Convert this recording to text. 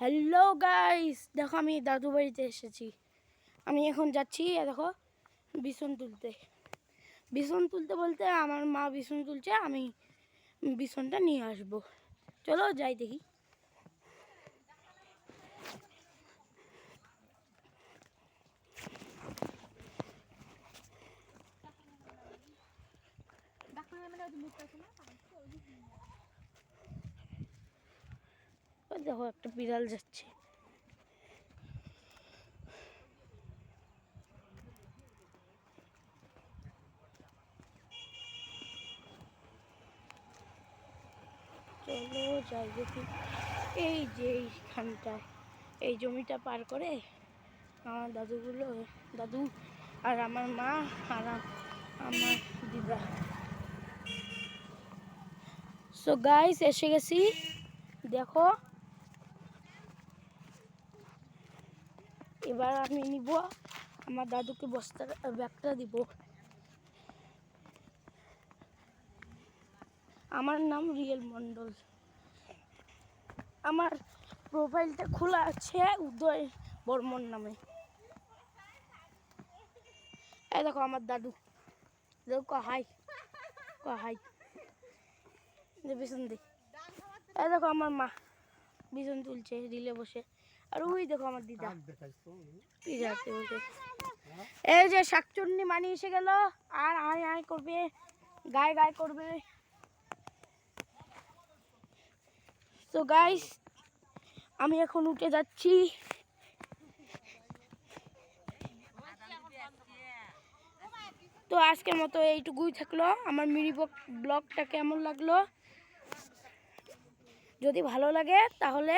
Hello guys, দেখো আমি দাদু বাড়িতে এসেছি। আমি এখন যাচ্ছি দেখো বিছন তুলতে বলতে আমার মা বিছন তুলছে, আমি বিছনটা নিয়ে আসবো। চলো যাই দেখি। দেখো একটা বিড়াল যাচ্ছে। চলো যাই দেখি। এই যে এইখানটায় এই জমিটা পার করে আমার দাদু আর আমার মা আর আমার দিদা। সো গাইস এসে গেছি, দেখো এবার আমি নিব আমার দাদুকে ব্যাগটা দিব। আমার নাম রিয়েল মন্ডল, আমার প্রোফাইলটা খোলা আছে উদয় বর্মন নামে। এই দেখো আমার দাদু, দেখো হাই হাই বিছন দি। এই দেখো আমার মা বিছন তুলছে রিলে বসে, আর ওই দেখো আমার দিদা পিজাতে বসে। এই যে শাকচুন্নি মানি এসে গেল, আর আয় আয় করবে, গায়ে করবে। তো গাইস আমি এখন উঠে যাচ্ছি। তো আজকের মতো এইটুকুই থাকলো। আমার মিনি ব্লগটা কেমন লাগলো, যদি ভালো লাগে তাহলে